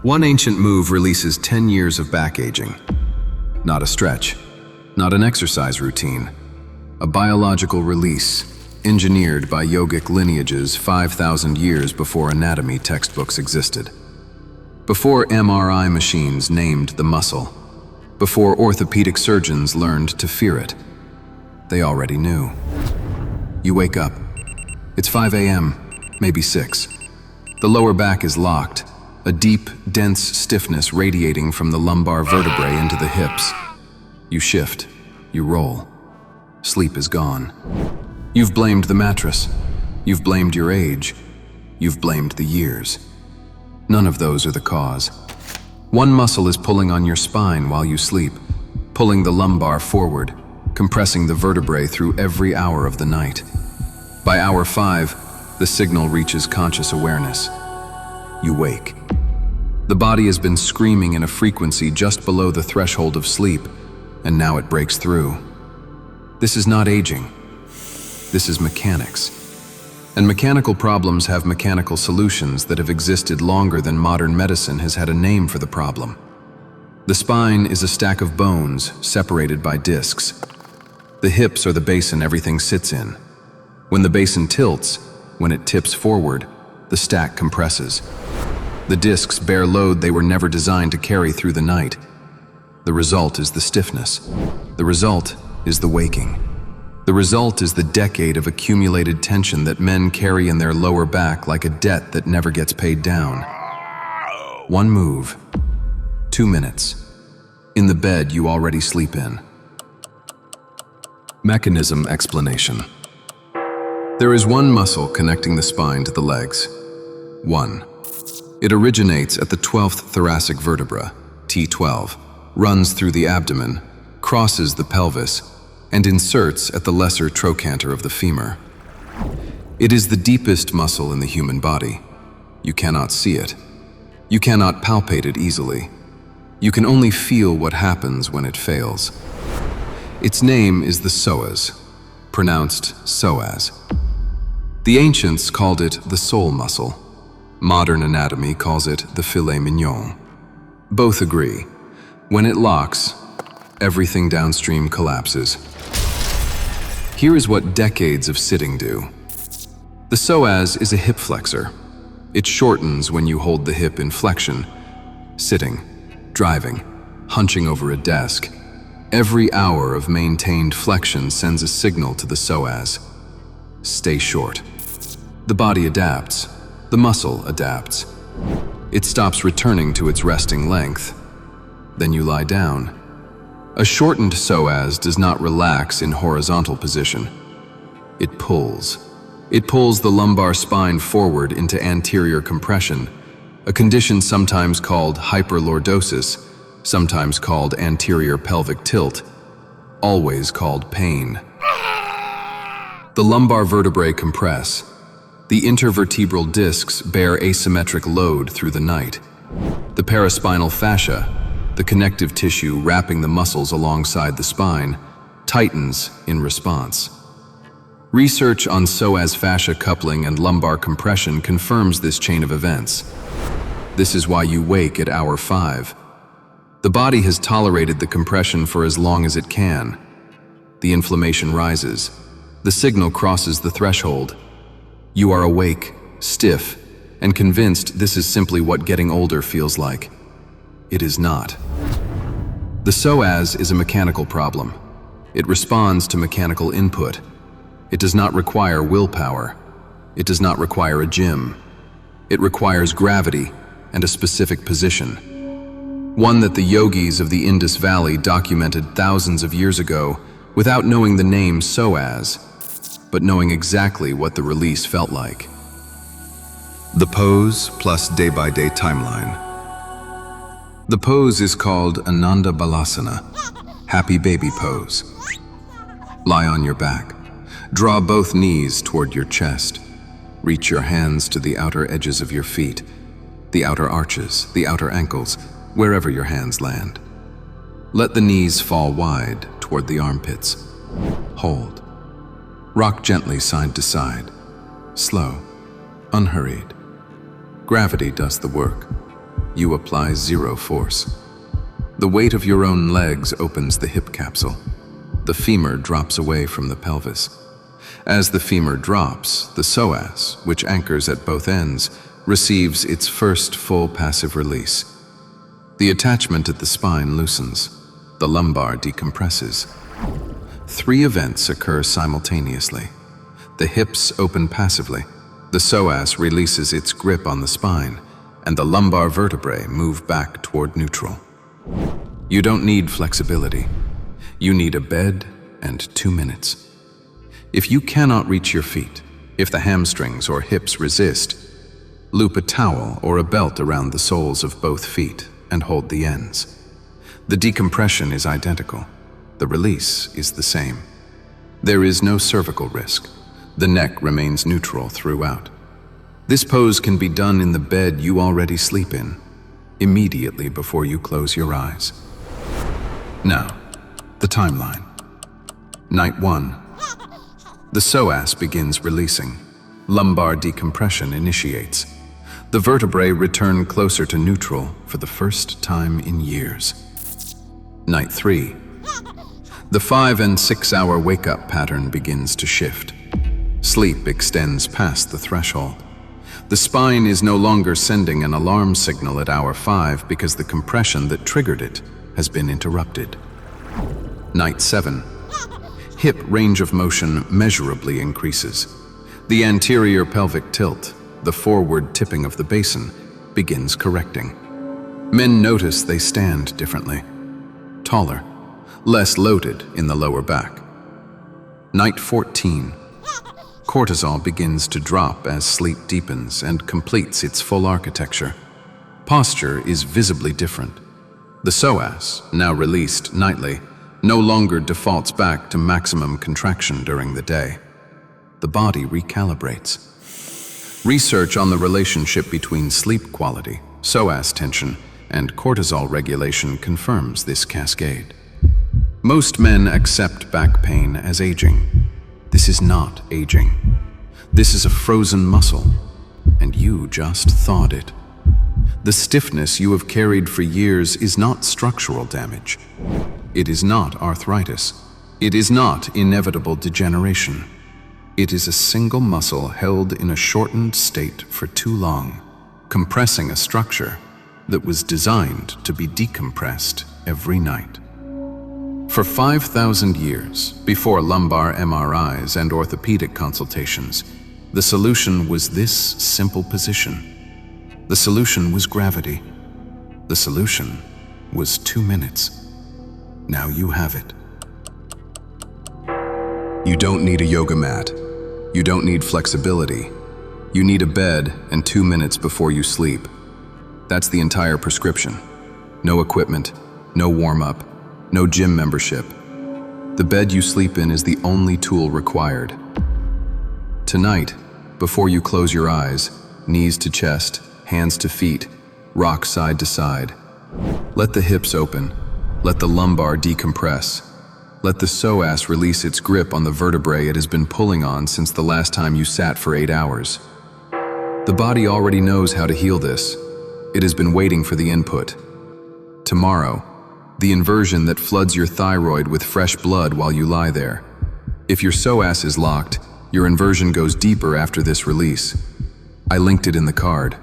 One ancient move releases 10 years of back aging. Not a stretch, not an exercise routine. A biological release, engineered by yogic lineages 5,000 years before anatomy textbooks existed. Before MRI machines named the muscle. Before orthopedic surgeons learned to fear it. They already knew. You wake up. It's 5 a.m., maybe 6. The lower back is locked, a deep, dense stiffness radiating from the lumbar vertebrae into the hips. You shift, you roll. Sleep is gone. You've blamed the mattress. You've blamed your age. You've blamed the years. None of those are the cause. One muscle is pulling on your spine while you sleep, pulling the lumbar forward, compressing the vertebrae through every hour of the night. By hour 5, the signal reaches conscious awareness. You wake. The body has been screaming in a frequency just below the threshold of sleep, and now it breaks through. This is not aging. This is mechanics. And mechanical problems have mechanical solutions that have existed longer than modern medicine has had a name for the problem. The spine is a stack of bones separated by discs. The hips are the basin everything sits in. When the basin tilts, when it tips forward, the stack compresses. The discs bear load they were never designed to carry through the night. The result is the stiffness. The result is the waking. The result is the decade of accumulated tension that men carry in their lower back like a debt that never gets paid down. One move. 2 minutes. In the bed you already sleep in. Mechanism explanation. There is one muscle connecting the spine to the legs. One. It originates at the 12th thoracic vertebra, T12, runs through the abdomen, crosses the pelvis, and inserts at the lesser trochanter of the femur. It is the deepest muscle in the human body. You cannot see it. You cannot palpate it easily. You can only feel what happens when it fails. Its name is the psoas, pronounced Psoas. The ancients called it the soul muscle. Modern anatomy calls it the filet mignon. Both agree. When it locks, everything downstream collapses. Here is what decades of sitting do. The psoas is a hip flexor. It shortens when you hold the hip in flexion. Sitting, driving, hunching over a desk. Every hour of maintained flexion sends a signal to the psoas. Stay short. The body adapts. The muscle adapts. It stops returning to its resting length. Then you lie down. A shortened psoas does not relax in horizontal position. It pulls. It pulls the lumbar spine forward into anterior compression, a condition sometimes called hyperlordosis, sometimes called anterior pelvic tilt, always called pain. The lumbar vertebrae compress. The intervertebral discs bear asymmetric load through the night. The paraspinal fascia, the connective tissue wrapping the muscles alongside the spine, tightens in response. Research on psoas fascia coupling and lumbar compression confirms this chain of events. This is why you wake at hour 5. The body has tolerated the compression for as long as it can. The inflammation rises. The signal crosses the threshold. You are awake, stiff, and convinced this is simply what getting older feels like. It is not. The psoas is a mechanical problem. It responds to mechanical input. It does not require willpower. It does not require a gym. It requires gravity and a specific position. One that the yogis of the Indus Valley documented thousands of years ago without knowing the name psoas, but knowing exactly what the release felt like. The pose plus day-by-day timeline. The pose is called Ananda Balasana, happy baby pose. Lie on your back. Draw both knees toward your chest. Reach your hands to the outer edges of your feet, the outer arches, the outer ankles, wherever your hands land. Let the knees fall wide toward the armpits. Hold. Rock gently side to side, slow, unhurried. Gravity does the work. you apply zero force. The weight of your own legs opens the hip capsule. The femur drops away from the pelvis. As the femur drops, the psoas, which anchors at both ends, receives its first full passive release. The attachment at the spine loosens. The lumbar decompresses. 3 events occur simultaneously. The hips open passively. The psoas releases its grip on the spine, and the lumbar vertebrae move back toward neutral. You don't need flexibility. You need a bed and 2 minutes. If you cannot reach your feet, if the hamstrings or hips resist, loop a towel or a belt around the soles of both feet and hold the ends. The decompression is identical. The release is the same. There is no cervical risk. The neck remains neutral throughout. This pose can be done in the bed you already sleep in, immediately before you close your eyes. Now, the timeline. Night 1. The psoas begins releasing. Lumbar decompression initiates. The vertebrae return closer to neutral for the first time in years. Night 3. The 5 and 6 hour wake-up pattern begins to shift. Sleep extends past the threshold. The spine is no longer sending an alarm signal at hour 5 because the compression that triggered it has been interrupted. Night 7. Hip range of motion measurably increases. The anterior pelvic tilt, the forward tipping of the basin, begins correcting. Men notice they stand differently. Taller, less loaded in the lower back. Night 14. Cortisol begins to drop as sleep deepens and completes its full architecture. Posture is visibly different. The psoas, now released nightly, no longer defaults back to maximum contraction during the day. The body recalibrates. Research on the relationship between sleep quality, psoas tension, and cortisol regulation confirms this cascade. Most men accept back pain as aging. This is not aging. This is a frozen muscle, and you just thawed it. The stiffness you have carried for years is not structural damage. It is not arthritis. It is not inevitable degeneration. It is a single muscle held in a shortened state for too long, compressing a structure that was designed to be decompressed every night. For 5,000 years, before lumbar MRIs and orthopedic consultations, the solution was this simple position. The solution was gravity. The solution was 2 minutes. Now you have it. You don't need a yoga mat. You don't need flexibility. You need a bed and 2 minutes before you sleep. That's the entire prescription. No equipment, no warm-up, no gym membership. The bed you sleep in is the only tool required. Tonight, before you close your eyes, knees to chest, hands to feet, rock side to side. Let the hips open. Let the lumbar decompress. Let the psoas release its grip on the vertebrae it has been pulling on since the last time you sat for 8 hours. The body already knows how to heal this. It has been waiting for the input. Tomorrow, the inversion that floods your thyroid with fresh blood while you lie there. If your psoas is locked, your inversion goes deeper after this release. I linked it in the card.